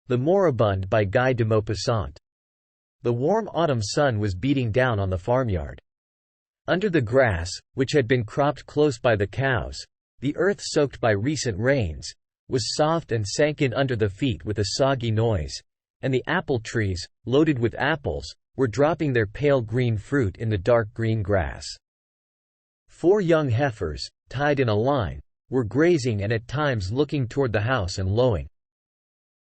The Moribund by Guy de Maupassant. The warm autumn sun was beating down on the farmyard. Under the grass, which had been cropped close by the cows, the earth soaked by recent rains, was soft and sank in under the feet with a soggy noise, and the apple trees, loaded with apples, were dropping their pale green fruit in the dark green grass. 4 young heifers, tied in a line, were grazing and at times looking toward the house and lowing.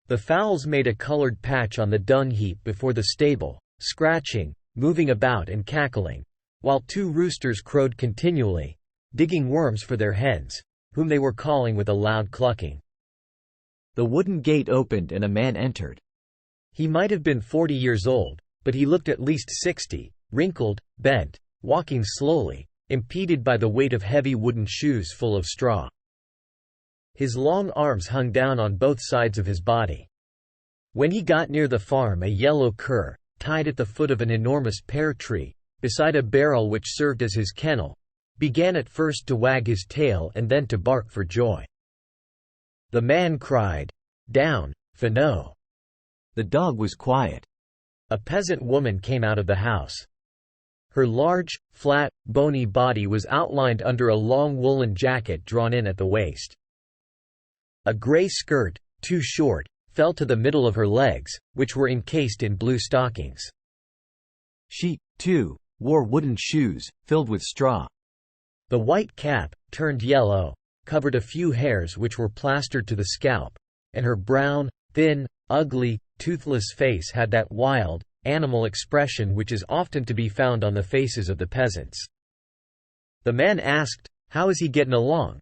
The fowls made a colored patch on the dung heap before the stable, scratching, moving about and cackling, while 2 roosters crowed continually, digging worms for their hens, whom they were calling with a loud clucking. The wooden gate opened and a man entered. He might have been 40 years old, but he looked at least 60, wrinkled, bent, walking slowly, impeded by the weight of heavy wooden shoes full of straw. His long arms hung down on both sides of his body. When he got near the farm, a yellow cur, tied at the foot of an enormous pear tree, beside a barrel which served as his kennel, began at first to wag his tail and then to bark for joy. The man cried, "Down, Finot!" The dog was quiet. A peasant woman came out of the house. Her large, flat, bony body was outlined under a long woolen jacket drawn in at the waist. A gray skirt, too short, fell to the middle of her legs, which were encased in blue stockings. She, too, wore wooden shoes, filled with straw. The white cap, turned yellow, covered a few hairs which were plastered to the scalp, and her brown, thin, ugly, toothless face had that wild, animal expression which is often to be found on the faces of the peasants. The man asked, "How is he getting along?"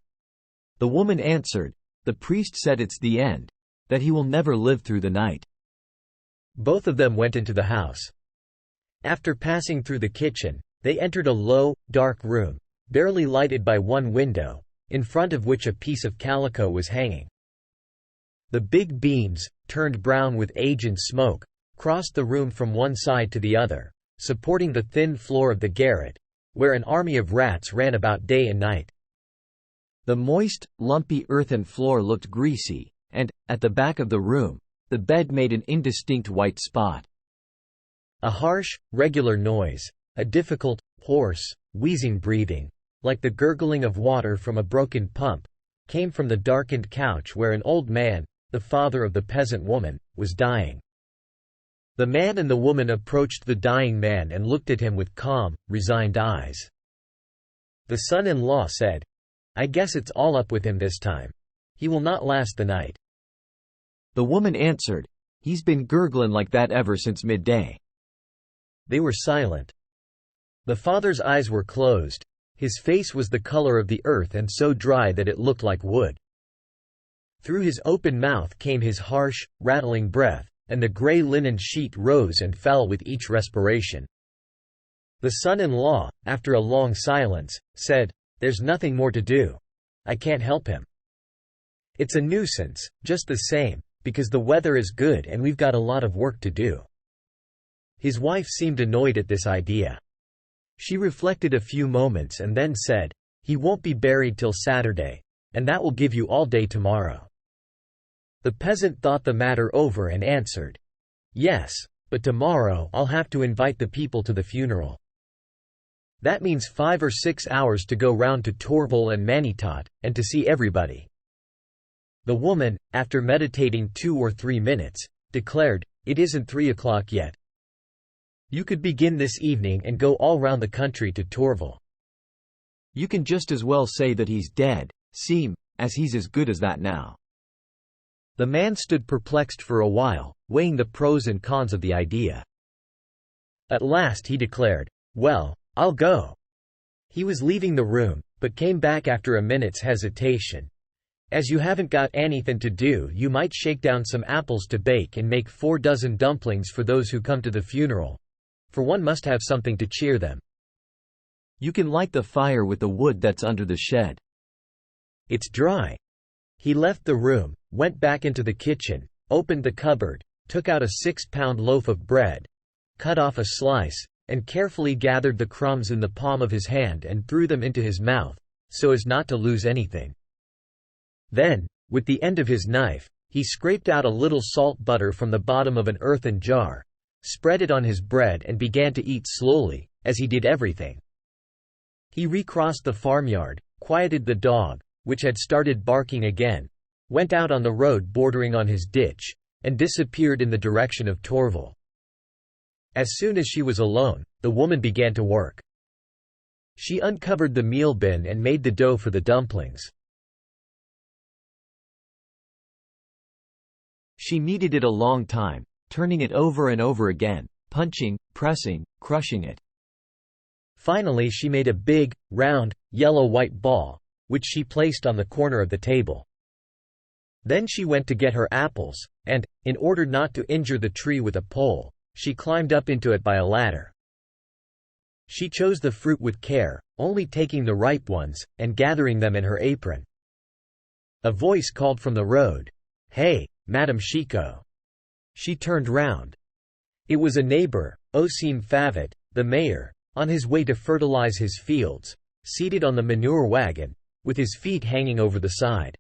The woman answered, "The priest said it's the end, that he will never live through the night." Both of them went into the house. After passing through the kitchen, they entered a low, dark room, barely lighted by one window, in front of which a piece of calico was hanging. The big beams, turned brown with age and smoke, crossed the room from one side to the other, supporting the thin floor of the garret, where an army of rats ran about day and night. The moist, lumpy earthen floor looked greasy, and, at the back of the room, the bed made an indistinct white spot. A harsh, regular noise, a difficult, hoarse, wheezing breathing, like the gurgling of water from a broken pump, came from the darkened couch where an old man, the father of the peasant woman, was dying. The man and the woman approached the dying man and looked at him with calm, resigned eyes. The son-in-law said, "I guess it's all up with him this time. He will not last the night." The woman answered, "He's been gurgling like that ever since midday." They were silent. The father's eyes were closed. His face was the color of the earth and so dry that it looked like wood. Through his open mouth came his harsh, rattling breath, and the gray linen sheet rose and fell with each respiration. The son-in-law, after a long silence, said, "There's nothing more to do. I can't help him. It's a nuisance, just the same, because the weather is good and we've got a lot of work to do." His wife seemed annoyed at this idea. She reflected a few moments and then said, "He won't be buried till Saturday, and that will give you all day tomorrow." The peasant thought the matter over and answered, "Yes, but tomorrow I'll have to invite the people to the funeral. That means 5 or 6 hours to go round to Tourvel and Manitot, and to see everybody." The woman, after meditating 2 or 3 minutes, declared, "It isn't 3 o'clock yet. You could begin this evening and go all round the country to Tourvel." "You can just as well say that he's dead, as he's as good as that now." The man stood perplexed for a while, weighing the pros and cons of the idea. At last he declared, "Well, I'll go." He was leaving the room, but came back after a minute's hesitation. "As you haven't got anything to do, you might shake down some apples to bake and make 4 dozen dumplings for those who come to the funeral, for one must have something to cheer them." "You can light the fire with the wood that's under the shed." "It's dry." He left the room, went back into the kitchen, opened the cupboard, took out a 6-pound loaf of bread, cut off a slice, and carefully gathered the crumbs in the palm of his hand and threw them into his mouth, so as not to lose anything. Then, with the end of his knife, He scraped out a little salt butter from the bottom of an earthen jar, spread it on his bread and began to eat slowly, as he did everything. He recrossed the farmyard, quieted the dog, which had started barking again, went out on the road bordering on his ditch, and disappeared in the direction of Torval. As soon as she was alone, the woman began to work. She uncovered the meal bin and made the dough for the dumplings. She kneaded it a long time, turning it over and over again, punching, pressing, crushing it. Finally she made a big, round, yellow-white ball, which she placed on the corner of the table. Then she went to get her apples, and, in order not to injure the tree with a pole, she climbed up into it by a ladder. She chose the fruit with care, only taking the ripe ones, and gathering them in her apron. A voice called from the road, "Hey, Madame Chicot." She turned round. It was a neighbor, Osim Favet, the mayor, on his way to fertilize his fields, seated on the manure wagon, with his feet hanging over the side.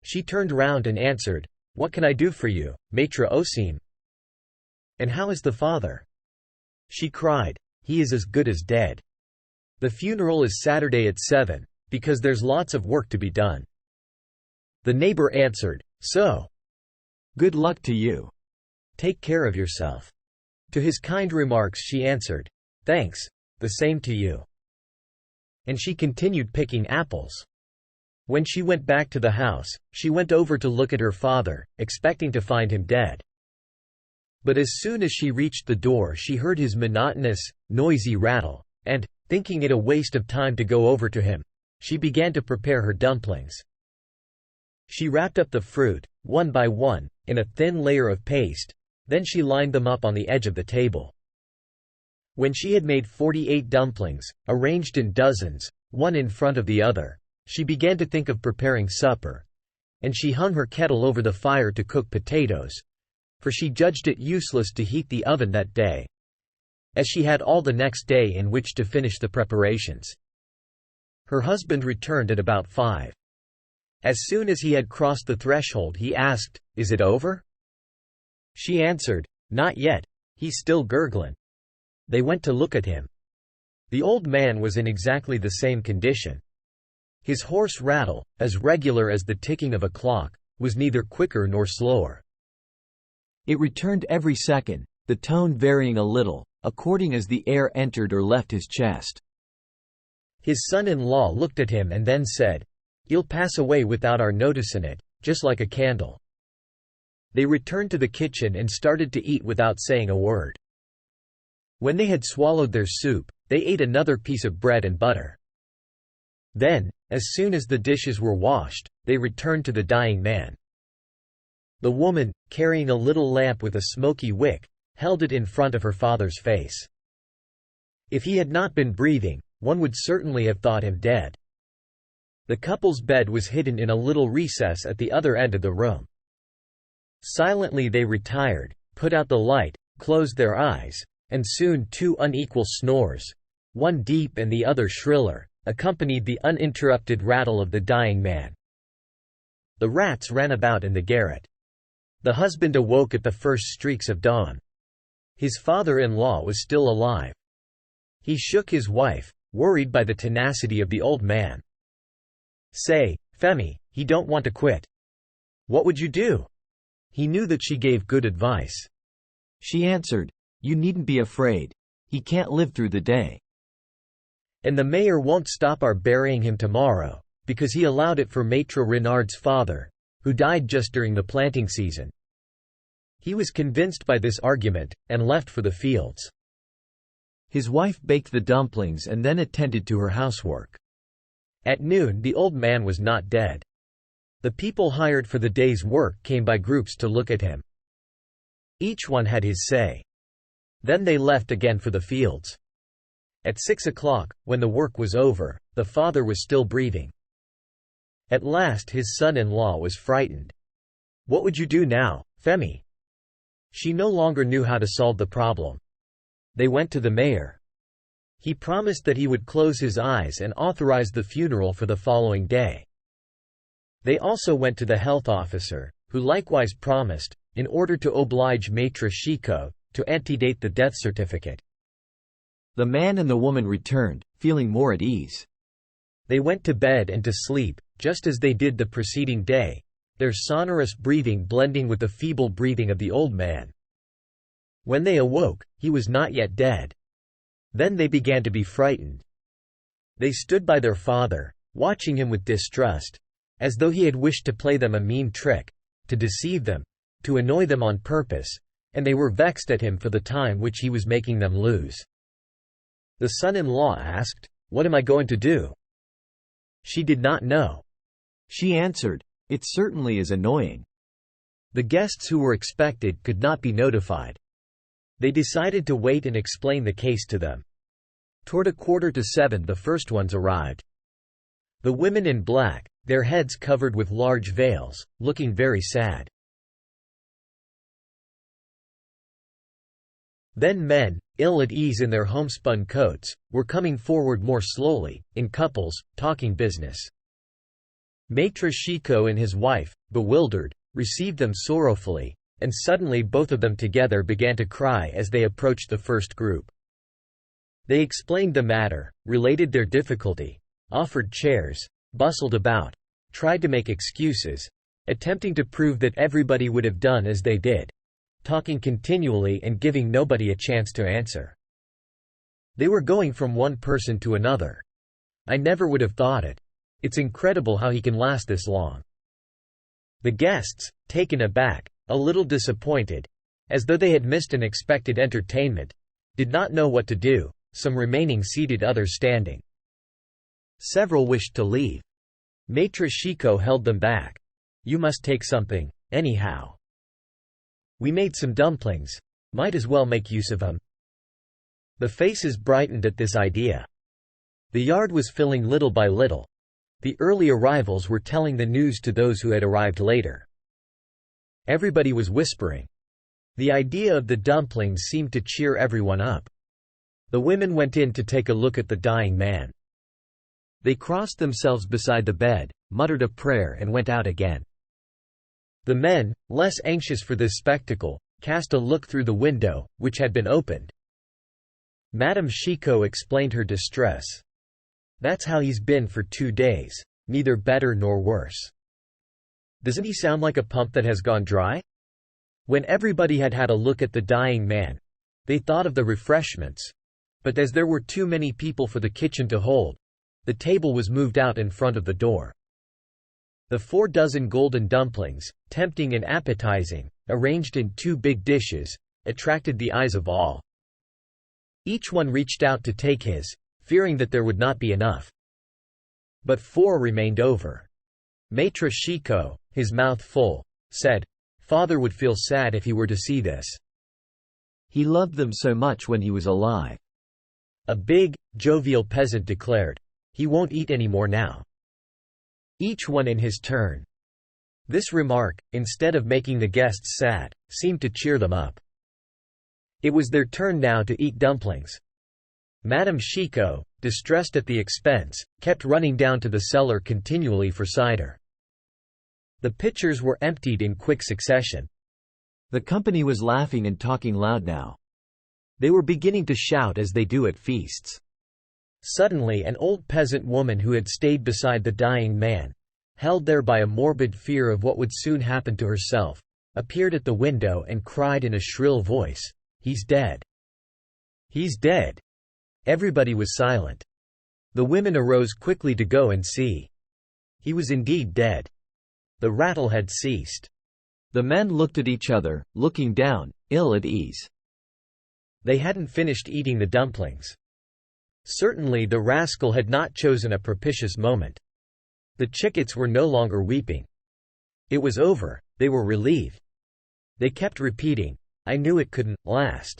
She turned round and answered, "What can I do for you, Maître Osim?" "And how is the father?" She cried, "He is as good as dead. The funeral is Saturday at 7, because there's lots of work to be done." The neighbor answered, "So. Good luck to you. Take care of yourself." To his kind remarks she answered, "Thanks, the same to you." And she continued picking apples. When she went back to the house, she went over to look at her father, expecting to find him dead. But as soon as she reached the door she heard his monotonous, noisy rattle, and, thinking it a waste of time to go over to him, she began to prepare her dumplings. She wrapped up the fruit, one by one, in a thin layer of paste, then she lined them up on the edge of the table. When she had made 48 dumplings, arranged in dozens, one in front of the other, she began to think of preparing supper, and she hung her kettle over the fire to cook potatoes, for she judged it useless to heat the oven that day, as she had all the next day in which to finish the preparations. Her husband returned at about 5. As soon as he had crossed the threshold he asked, "Is it over?" She answered, "Not yet, he's still gurgling." They went to look at him. The old man was in exactly the same condition. His hoarse rattle, as regular as the ticking of a clock, was neither quicker nor slower. It returned every second, the tone varying a little, according as the air entered or left his chest. His son-in-law looked at him and then said, "He'll pass away without our noticing it, just like a candle." They returned to the kitchen and started to eat without saying a word. When they had swallowed their soup, they ate another piece of bread and butter. Then, as soon as the dishes were washed, they returned to the dying man. The woman, carrying a little lamp with a smoky wick, held it in front of her father's face. If he had not been breathing, one would certainly have thought him dead. The couple's bed was hidden in a little recess at the other end of the room. Silently they retired, put out the light, closed their eyes, and soon two unequal snores, one deep and the other shriller, accompanied the uninterrupted rattle of the dying man. The rats ran about in the garret. The husband awoke at the first streaks of dawn. His father-in-law was still alive. He shook his wife, worried by the tenacity of the old man. "Say, Femi, he don't want to quit. What would you do?" He knew that she gave good advice. She answered, "You needn't be afraid. He can't live through the day. And the mayor won't stop our burying him tomorrow, because he allowed it for Maître Renard's father, who died just during the planting season." He was convinced by this argument, and left for the fields. His wife baked the dumplings and then attended to her housework. At noon the old man was not dead. The people hired for the day's work came by groups to look at him. Each one had his say. Then they left again for the fields. At 6 o'clock, when the work was over, the father was still breathing. At last his son-in-law was frightened. "What would you do now, Femi?" She no longer knew how to solve the problem. They went to the mayor. He promised that he would close his eyes and authorize the funeral for the following day. They also went to the health officer, who likewise promised, in order to oblige Maître Chicot, to antedate the death certificate. The man and the woman returned, feeling more at ease. They went to bed and to sleep, just as they did the preceding day, their sonorous breathing blending with the feeble breathing of the old man. When they awoke, he was not yet dead. Then they began to be frightened. They stood by their father, watching him with distrust, as though he had wished to play them a mean trick, to deceive them, to annoy them on purpose, and they were vexed at him for the time which he was making them lose. The son-in-law asked, "What am I going to do?" She did not know. She answered, "It certainly is annoying." The guests who were expected could not be notified. They decided to wait and explain the case to them. Toward 6:45 the first ones arrived. The women in black, their heads covered with large veils, looking very sad. Then men, ill at ease in their homespun coats, were coming forward more slowly, in couples, talking business. Maître Chicot and his wife, bewildered, received them sorrowfully, and suddenly both of them together began to cry as they approached the first group. They explained the matter, related their difficulty, offered chairs, bustled about, tried to make excuses, attempting to prove that everybody would have done as they did, talking continually and giving nobody a chance to answer. They were going from one person to another. I never would have thought it. It's incredible how he can last this long. The guests, taken aback, a little disappointed, as though they had missed an expected entertainment, did not know what to do, some remaining seated, others standing. Several wished to leave. Maître Chicot held them back. "You must take something, anyhow. We made some dumplings. Might as well make use of them." The faces brightened at this idea. The yard was filling little by little. The early arrivals were telling the news to those who had arrived later. Everybody was whispering. The idea of the dumplings seemed to cheer everyone up. The women went in to take a look at the dying man. They crossed themselves beside the bed, muttered a prayer and went out again. The men, less anxious for this spectacle, cast a look through the window, which had been opened. Madame Chicot explained her distress. "That's how he's been for 2 days, neither better nor worse. Doesn't he sound like a pump that has gone dry?" When everybody had had a look at the dying man, they thought of the refreshments, but as there were too many people for the kitchen to hold, the table was moved out in front of the door. The 4 dozen golden dumplings, tempting and appetizing, arranged in 2 big dishes, attracted the eyes of all. Each one reached out to take his, fearing that there would not be enough. But 4 remained over. Maître Chicot, his mouth full, said, "Father would feel sad if he were to see this. He loved them so much when he was alive." A big, jovial peasant declared, "He won't eat any more now." Each one in his turn. This remark, instead of making the guests sad, seemed to cheer them up. It was their turn now to eat dumplings. Madame Chicot, distressed at the expense, kept running down to the cellar continually for cider. The pitchers were emptied in quick succession. The company was laughing and talking loud now. They were beginning to shout as they do at feasts. Suddenly an old peasant woman who had stayed beside the dying man, held there by a morbid fear of what would soon happen to herself, appeared at the window and cried in a shrill voice, "He's dead! He's dead!" Everybody was silent. The women arose quickly to go and see. He was indeed dead. The rattle had ceased. The men looked at each other, looking down, ill at ease. They hadn't finished eating the dumplings. Certainly the rascal had not chosen a propitious moment. The chickens were no longer weeping. It was over, they were relieved. They kept repeating, "I knew it couldn't last.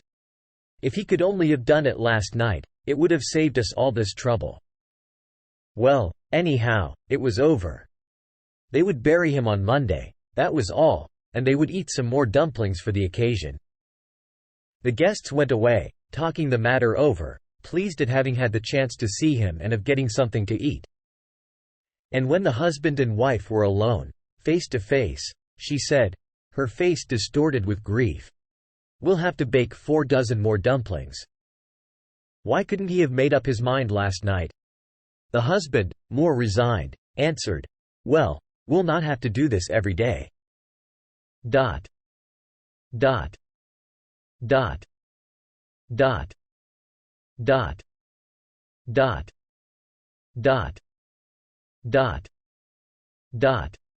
If he could only have done it last night, it would have saved us all this trouble." Well, anyhow, it was over. They would bury him on Monday, that was all, and they would eat some more dumplings for the occasion. The guests went away, talking the matter over, pleased at having had the chance to see him and of getting something to eat. And when the husband and wife were alone, face to face, she said, her face distorted with grief. "We'll have to bake 4 dozen more dumplings." Why couldn't he have made up his mind last night? The husband, more resigned, answered, "Well, we'll not have to do this every day." Dot. Dot. Dot. Dot. Dot. Dot. Dot. Dot. Dot.